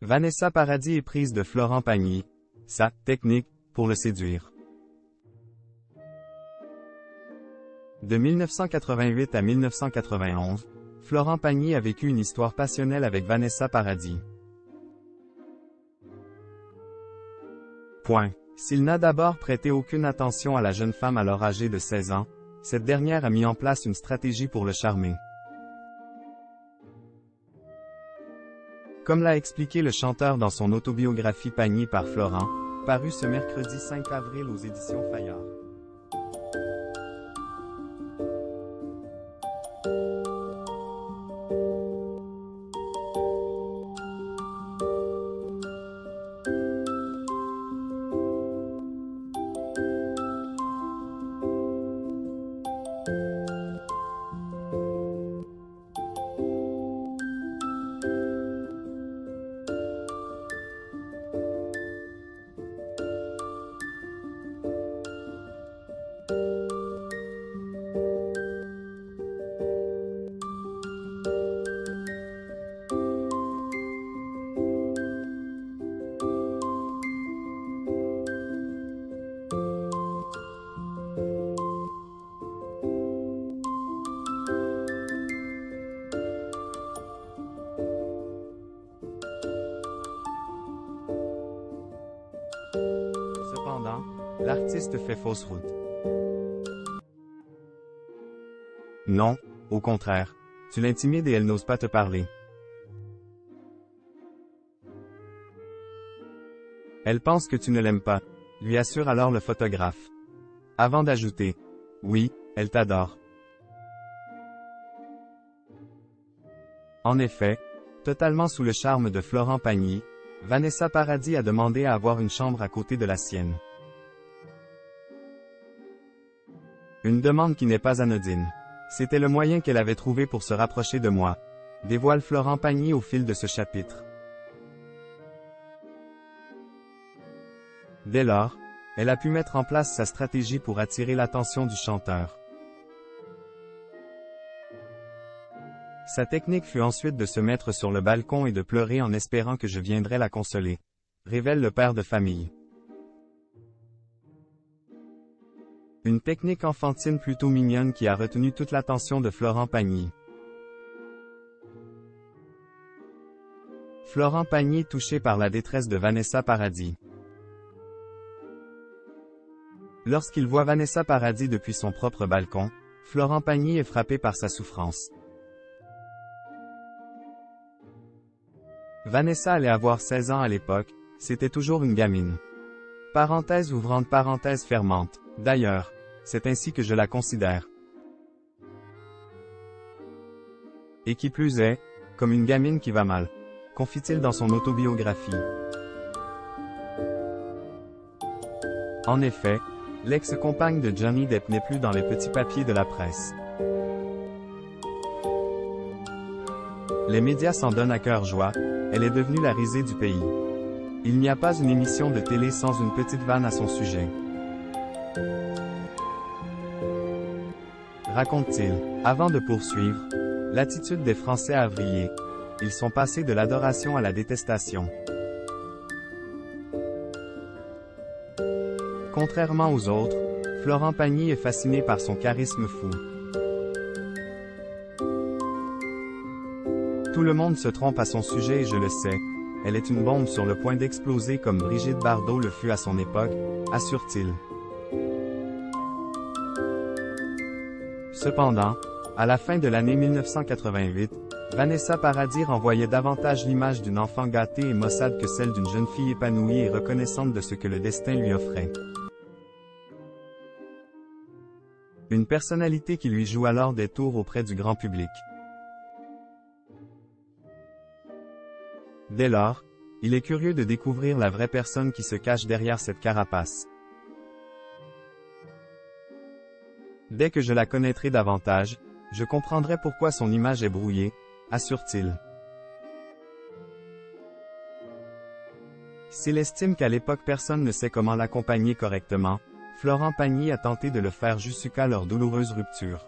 Vanessa Paradis est prise de Florent Pagny, sa technique pour le séduire. De 1988 à 1991, Florent Pagny a vécu une histoire passionnelle avec Vanessa Paradis. S'il n'a d'abord prêté aucune attention à la jeune femme alors âgée de 16 ans, cette dernière a mis en place une stratégie pour le charmer. Comme l'a expliqué le chanteur dans son autobiographie Pagny par Florent, parue ce mercredi 5 avril aux éditions Fayard. Cependant, l'artiste fait fausse route. Non, au contraire, tu l'intimides et elle n'ose pas te parler. Elle pense que tu ne l'aimes pas, lui assure alors le photographe. Avant d'ajouter, oui, elle t'adore. En effet, totalement sous le charme de Florent Pagny, Vanessa Paradis a demandé à avoir une chambre à côté de la sienne. Une demande qui n'est pas anodine. C'était le moyen qu'elle avait trouvé pour se rapprocher de moi, dévoile Florent Pagny au fil de ce chapitre. Dès lors, elle a pu mettre en place sa stratégie pour attirer l'attention du chanteur. Sa technique fut ensuite de se mettre sur le balcon et de pleurer en espérant que je viendrais la consoler, révèle le père de famille. Une technique enfantine plutôt mignonne qui a retenu toute l'attention de Florent Pagny. Florent Pagny touché par la détresse de Vanessa Paradis. Lorsqu'il voit Vanessa Paradis depuis son propre balcon, Florent Pagny est frappé par sa souffrance. Vanessa allait avoir 16 ans à l'époque, c'était toujours une gamine. Parenthèse ouvrante parenthèse fermante. D'ailleurs, c'est ainsi que je la considère. Et qui plus est, comme une gamine qui va mal, confie-t-il dans son autobiographie. En effet, l'ex-compagne de Johnny Depp n'est plus dans les petits papiers de la presse. Les médias s'en donnent à cœur joie, elle est devenue la risée du pays. Il n'y a pas une émission de télé sans une petite vanne à son sujet. Raconte-t-il. Avant de poursuivre, l'attitude des Français a vrillé. Ils sont passés de l'adoration à la détestation. Contrairement aux autres, Florent Pagny est fasciné par son charisme fou. Tout le monde se trompe à son sujet et je le sais, elle est une bombe sur le point d'exploser comme Brigitte Bardot le fut à son époque, assure-t-il. Cependant, à la fin de l'année 1988, Vanessa Paradis renvoyait davantage l'image d'une enfant gâtée et maussade que celle d'une jeune fille épanouie et reconnaissante de ce que le destin lui offrait. Une personnalité qui lui joue alors des tours auprès du grand public. Dès lors, il est curieux de découvrir la vraie personne qui se cache derrière cette carapace. Dès que je la connaîtrai davantage, je comprendrai pourquoi son image est brouillée, assure-t-il. S'il estime qu'à l'époque personne ne sait comment l'accompagner correctement, Florent Pagny a tenté de le faire jusqu'à leur douloureuse rupture.